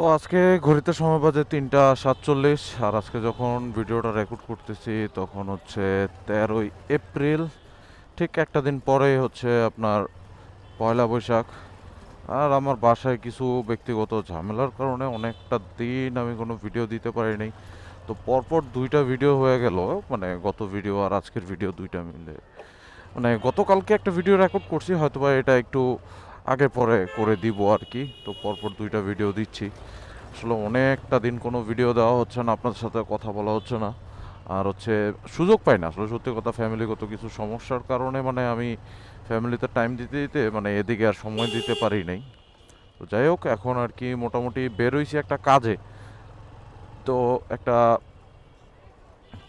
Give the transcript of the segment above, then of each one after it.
তো আজকে ঘড়িতে সময় বাজে ৩টা ৪৭, আর আজকে যখন ভিডিওটা রেকর্ড করতেছি তখন হচ্ছে 13ই এপ্রিল। ঠিক একটা দিন পরেই হচ্ছে আপনার পয়লা বৈশাখ। আর আমার বাসায় কিছু ব্যক্তিগত ঝামেলার কারণে অনেকটা দিন আমি কোনো ভিডিও দিতে পারিনি। তো পরপর দুইটা ভিডিও হয়ে গেল, মানে গত ভিডিও আর আজকের ভিডিও দুইটা মিলে। মানে গতকালকে একটা ভিডিও রেকর্ড করছি, হয়তোবা এটা একটু আগে পরে করে দিব আর কি। তো পরপর দুইটা ভিডিও দিচ্ছি। আসলে অনেকটা দিন কোনো ভিডিও দেওয়া হচ্ছে না, আপনাদের সাথে কথা বলা হচ্ছে না, আর হচ্ছে সুযোগ পাই না। আসলে সত্যি কথা, ফ্যামিলিগত কিছু সমস্যার কারণে মানে আমি ফ্যামিলিতে টাইম দিতে দিতে মানে এদিকে আর সময় দিতে পারি নাই। তো যাই হোক, এখন আর কি মোটামুটি বের হইছি একটা কাজে। তো একটা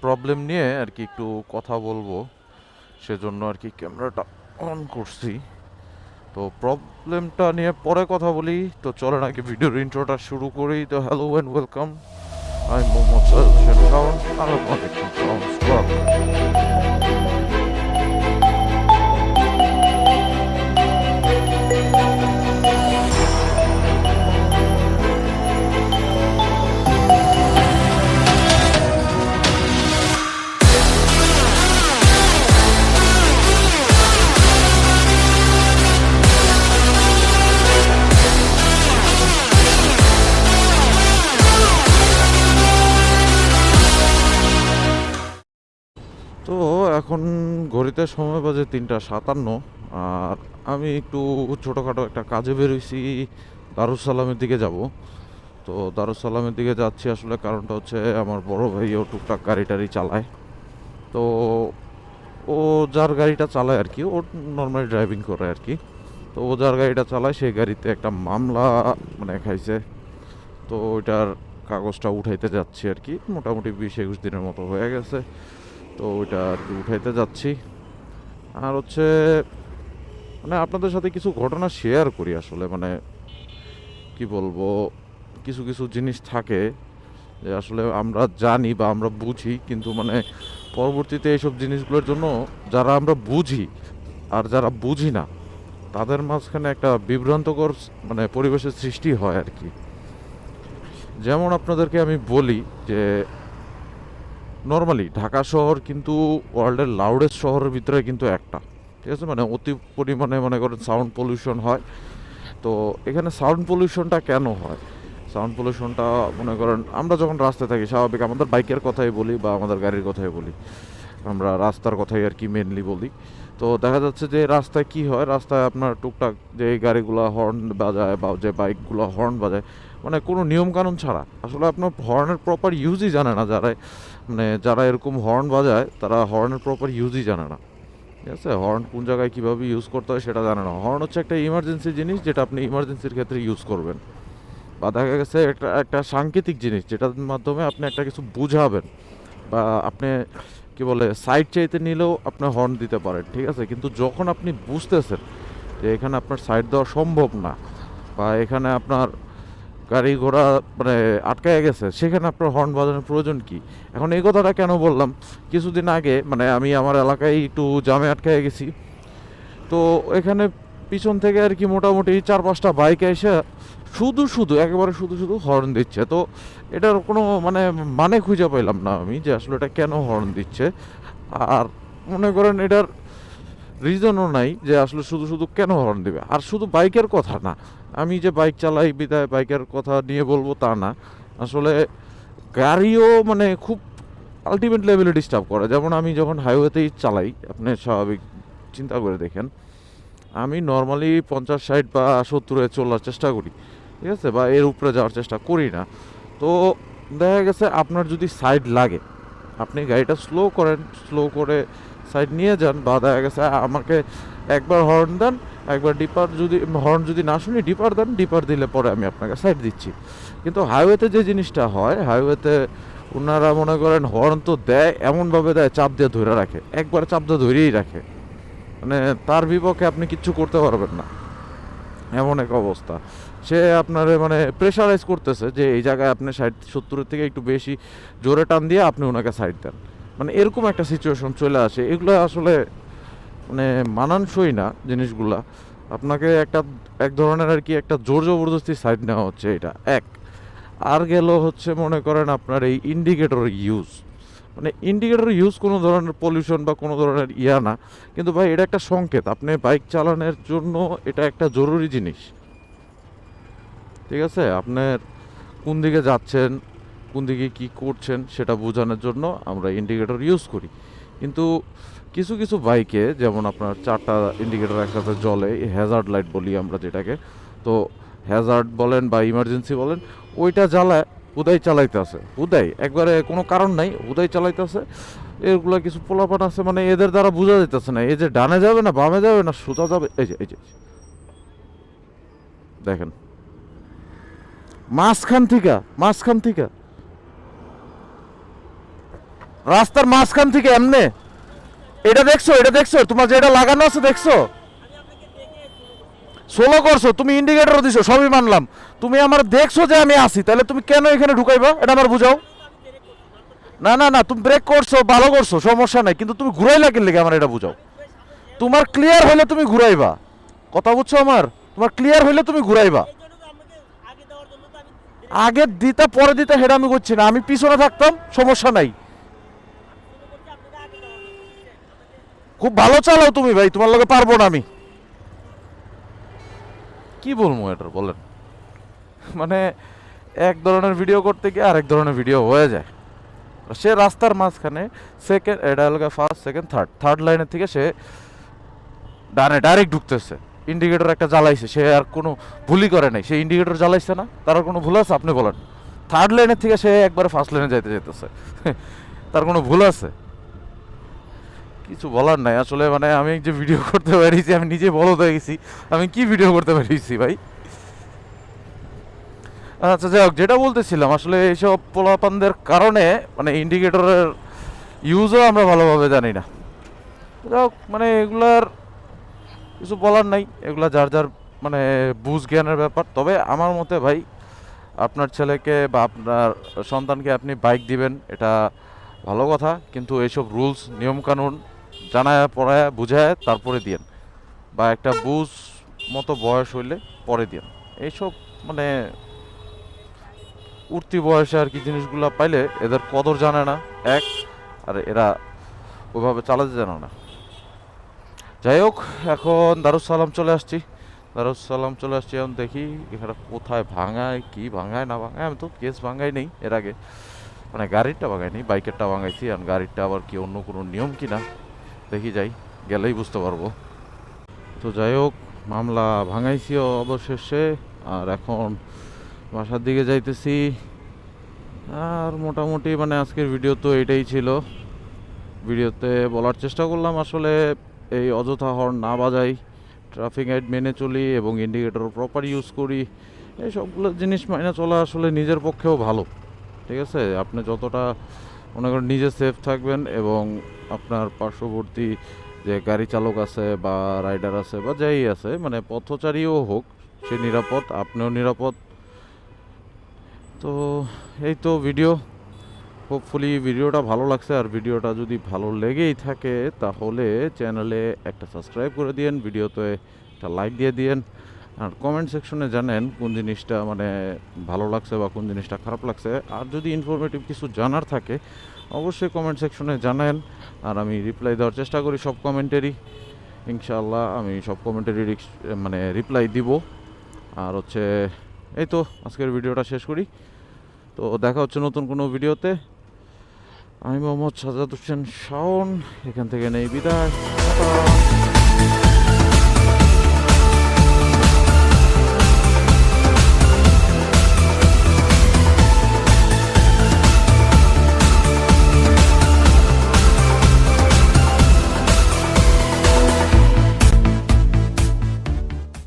প্রবলেম নিয়ে আর কি একটু কথা বলবো, সেজন্য আর কি ক্যামেরাটা অন করছি। তো প্রবলেমটা নিয়ে পরে কথা বলি। তো চলেন আগে ভিডিওর ইন্ট্রোটা শুরু করি। তো হ্যালো অ্যান্ড ওয়েলকাম, আমি মোহাম্মদ সৈয়দ হোসেন শাওন, আর আপনারা দেখছেন শাওনস ব্লগ। তো এখন ঘড়িতে সময় বাজে 3টা 57, আর আমি একটু ছোটোখাটো একটা কাজে বেরোইছি, দারুসালামের দিকে যাব। তো দারুসালামের দিকে যাচ্ছি আসলে কারণটা হচ্ছে আমার বড় ভাইও টুকটাক গাড়ি টাড়ি চালায়। তো ও যার গাড়িটা চালায় আর কি, ও নর্মালি ড্রাইভিং করে আর কি। তো ও যার গাড়িটা চালায় সেই গাড়িতে একটা মামলা মানে খাইছে। তো ওইটার কাগজটা উঠাইতে যাচ্ছি আর কি, মোটামুটি 20-21 দিনের মতো হয়ে গেছে। তো ওইটা আর কি উঠাইতে যাচ্ছি। আর হচ্ছে মানে আপনাদের সাথে কিছু ঘটনা শেয়ার করি। আসলে মানে কি বলবো, কিছু কিছু জিনিস থাকে যে আসলে আমরা জানি বা আমরা বুঝি, কিন্তু মানে পরবর্তীতে এইসব জিনিসগুলোর জন্য যারা আমরা বুঝি আর যারা বুঝি না তাদের মাঝখানে একটা বিভ্রান্তকর মানে পরিবেশের সৃষ্টি হয় আর কি। যেমন আপনাদেরকে আমি বলি যে নর্মালি ঢাকা শহর কিন্তু ওয়ার্ল্ডের লাউডেস্ট শহরের ভিতরে কিন্তু একটা, ঠিক আছে। মানে অতি পরিমাণে মনে করেন সাউন্ড পলিউশন হয়। তো এখানে সাউন্ড পলিউশনটা কেন হয়? সাউন্ড পলিউশনটা মনে করেন আমরা যখন রাস্তায় থাকি, স্বাভাবিক আমাদের বাইকের কথাই বলি বা আমাদের গাড়ির কথাই বলি, আমরা রাস্তার কথাই আর কি মেনলি বলি। তো দেখা যাচ্ছে যে রাস্তায় কি হয়, রাস্তায় আপনার টুকটাক যে গাড়িগুলো হর্ন বাজায় বা যে বাইকগুলো হর্ন বাজায়, মানে কোনো নিয়মকানুন ছাড়া। আসলে আপনার হর্নের প্রপার ইউজই জানে না যারা, মানে যারা এরকম হর্ন বাজায় তারা হর্নের প্রপার ইউজই জানে না, ঠিক আছে। হর্ন কোন জায়গায় কীভাবে ইউজ করতে হয় সেটা জানে না। হর্ন হচ্ছে একটা ইমার্জেন্সি জিনিস, যেটা আপনি ইমার্জেন্সির ক্ষেত্রে ইউজ করবেন। বা দেখা গেছে একটা একটা সাংকেতিক জিনিস, যেটার মাধ্যমে আপনি একটা কিছু বুঝাবেন, বা আপনি কি বলে সাইড চাইতে নিলেও আপনি হর্ন দিতে পারেন, ঠিক আছে। কিন্তু যখন আপনি বুঝতেছেন যে এখানে আপনার সাইড দেওয়া সম্ভব না, বা এখানে আপনার গাড়ি ঘোড়া মানে আটকায় গেছে, সেখানে আপনার হর্ন বাজানোর প্রয়োজন কি? এখন এই কথাটা কেন বললাম, কিছুদিন আগে মানে আমি আমার এলাকায় একটু জামে আটকায় গেছি। তো এখানে পিছন থেকে আর কি মোটামুটি 4-5টা বাইক এসে শুধু শুধু একেবারে শুধু শুধু হর্ন দিচ্ছে। তো এটার কোনো মানে খুঁজে পাইলাম না আমি, যে আসলে এটা কেন হর্ন দিচ্ছে। আর মনে করেন এটার রিজনও নাই যে আসলে শুধু শুধু কেন হর্ন দিবে। আর শুধু বাইকের কথা না, আমি যে বাইক চালাই বিদায় বাইকের কথা নিয়ে বলবো তা না, আসলে গাড়িও মানে খুব আলটিমেট লেভেলে ডিস্টার্ব করে। যেমন আমি যখন হাইওয়েতেই চালাই, আপনি স্বাভাবিক চিন্তা করে দেখেন, আমি নর্মালি 50-60 বা 70-এ চলার চেষ্টা করি, ঠিক আছে, বা এর উপরে যাওয়ার চেষ্টা করি না। তো দেখা গেছে আপনার যদি সাইড লাগে, আপনি গাড়িটা স্লো করেন, স্লো করে সাইড নিয়ে যান, বা দেখা গেছে আমাকে একবার হর্ন দেন, একবার ডিপার, যদি হর্ন যদি না শুনি ডিপার দেন, ডিপার দিলে পরে আমি আপনাকে সাইড দিচ্ছি। কিন্তু হাইওয়েতে যে জিনিসটা হয়, হাইওয়েতে ওনারা মনে করেন হর্ন তো দেয়, এমনভাবে দেয় চাপ দিয়ে ধরে রাখে, একবার চাপ দিয়ে ধরেই রাখে, মানে তার বিপক্ষে আপনি কিচ্ছু করতে পারবেন না, এমন এক অবস্থা। সে আপনার মানে প্রেশারাইজ করতেছে যে এই জায়গায় আপনি 60-70-এর থেকে একটু বেশি জোরে টান দিয়ে আপনি ওনাকে সাইড দেন, মানে এরকম একটা সিচুয়েশন চলে আসে। এগুলো আসলে মানে মানানসই না জিনিসগুলা। আপনাকে এক ধরনের আর কি একটা জোর জবরদস্তি সাইড নেওয়া হচ্ছে, এটা এক। আর গেল হচ্ছে মনে করেন আপনার এই ইন্ডিকেটর ইউজ, মানে ইন্ডিকেটর ইউজ কোনো ধরনের পলিউশন বা কোনো ধরনের ইয়া না, কিন্তু ভাই এটা একটা সংকেত, আপনি বাইক চালানোর জন্য এটা একটা জরুরি জিনিস। ঠিক আছে, আপনার কোন দিকে যাচ্ছেন, কোন দিকে কি করছেন সেটা বোঝানোর জন্য আমরা ইন্ডিকেটর ইউজ করি। কিন্তু কিছু কিছু বাইকে যেমন আপনার 4টা ইন্ডিকেটর একসাথে জ্বলে, হ্যাজার্ড লাইট বলি আমরা যেটাকে, তো হ্যাজার্ড বলেন বা ইমার্জেন্সি বলেন, ওইটা জ্বালায় উদয় চালাইতেছে, উদয় একবারে কোনো কারণ নাই উদয় চালাইতেছে। এগুলা কিছু পোলাপান আছে, মানে এদের দ্বারা বোঝা যাইতেছে না এই যে ডানে যাবে না বামে যাবে না সোজা যাবে। এই যে দেখেন মাঝখান থেকে রাস্তার মাঝখান থেকে এমনে, এটা দেখছো তোমার যেটা লাগানো আছে দেখছো, সোলো করছো তুমি, ইন্ডিকেটর দিছো, সবই মানলাম, তুমি আমার দেখছো যে আমি আসি, তাহলে তুমি কেন এখানে ঢুকাইবা এটা আমার বুঝাও। না তুমি ব্রেক করছো, ভালো করছো, সমস্যা নাই, কিন্তু তুমি ঘুরাইলা কি লেগে আমার এটা বুঝাও। তোমার ক্লিয়ার হইলে তুমি ঘুরাইবা, কথা বুঝছো আমার, তোমার ক্লিয়ার হইলে তুমি ঘুরাইবা। আগে দিতা পরে দিতা হেটা আমি করছি না, আমি পিছনে থাকতাম সমস্যা নাই। খুব ভালো চালাও তুমি ভাই, তোমার লগে পারবো না আমি, কি বলবো এটা বলেন। মানে এক ধরনের ভিডিও করতে গিয়ে আরেক ধরনের ভিডিও হয়ে যায়। সে রাস্তার মাঝখানে সেকেন্ড, এটা হলো ফার্স্ট সেকেন্ড থার্ড লাইনের থেকে সে ডানে ডাইরেক্ট ঢুকতেছে, ইন্ডিকেটর একটা জ্বালাইছে, সে আর কোনো ভুলই করে নাই, সে ইন্ডিকেটর জ্বালাইছে না, তার আর কোনো ভুল আছে আপনি বলেন। থার্ড লাইনের থেকে সে একবারে ফার্স্ট লাইনে যাইতেছে তার কোনো ভুল আছে? কিছু বলার নাই আসলে, মানে আমি যে ভিডিও করতে পারিছি আমি নিজে বলদ হয়ে গেছি, আমি কি ভিডিও করতে পারিছি ভাই। আচ্ছা যাই হোক, যেটা বলতেছিলাম আসলে এইসব পোলাপানদের কারণে মানে ইন্ডিকেটরের ইউজও আমরা ভালোভাবে জানি না। যাই হোক, মানে এগুলার কিছু বলার নাই, এগুলা যার যার মানে বুঝ জ্ঞানের ব্যাপার। তবে আমার মতে ভাই, আপনার ছেলেকে বা আপনার সন্তানকে আপনি বাইক দিবেন এটা ভালো কথা, কিন্তু এইসব রুলস নিয়মকানুন জানায় পড়ায় বুঝায় তারপরে দিয়েন, বা একটা বুঝ মতো বয়স হইলে পরে দিয়েন। এইসব মানে উঠতি বয়সে আর কি জিনিসগুলো পাইলে এদের কদর জানে না এক, আর এরা ওইভাবে চালাতে জানে না। যাই হোক, এখন দারুসালাম চলে আসছি, এখন দেখি এখানে কোথায় ভাঙায়, কি ভাঙায় না ভাঙায়। আমি তো কেস ভাঙাই নেই এর আগে, মানে গাড়িরটা ভাঙাইনি, বাইকেরটা ভাঙাইছি, আর গাড়িরটা আবার কি অন্য কোনো নিয়ম কি না দেখি, যাই গেলেই বুঝতে পারবো। তো যাই হোক, মামলা ভাঙাইছিও অবশেষে, আর এখন বাসার দিকে যাইতেছি। আর মোটামুটি মানে আজকের ভিডিও তো এটাই ছিল। ভিডিওতে বলার চেষ্টা করলাম আসলে এই অযথা হর্ন না বাজাই, ট্রাফিক লাইট মেনে চলি এবং ইন্ডিকেটর প্রপার ইউজ করি। এই সবগুলো জিনিস মেনে চলা আসলে নিজের পক্ষেও ভালো। ঠিক আছে, আপনি যতটা মনে করেন নিজে সেফ থাকবেন এবং আপনার পার্শ্ববর্তী যে গাড়ি চালক আছে বা রাইডার আছে বা যাই আছে, মানে পথচারীও হোক, সে নিরাপদ, আপনিও নিরাপদ। তো এই তো ভিডিও, হোপফুলি ভিডিওটা ভালো লাগছে, আর ভিডিওটা যদি ভালো লেগেই থাকে তাহলে চ্যানেলে একটা সাবস্ক্রাইব করে দিয়েন, ভিডিওতে একটা লাইক দিয়ে দিয়েন, আর কমেন্ট সেকশনে জানেন কোন জিনিসটা মানে ভালো লাগছে বা কোন জিনিসটা খারাপ লাগছে। আর যদি ইনফরমেটিভ কিছু জানার থাকে অবশ্যই কমেন্ট সেকশনে জানান, আর আমি রিপ্লাই দেওয়ার চেষ্টা করি সব কমেন্টেরই। ইনশাআল্লাহ আমি সব কমেন্টেরই মানে রিপ্লাই দিব। আর হচ্ছে এই তো আজকের ভিডিওটা শেষ করি, তো দেখা হচ্ছে নতুন কোনো ভিডিওতে। আমি মোহাম্মদ সাজাদ হোসেন শাওন, এখান থেকে নেই বিদায়।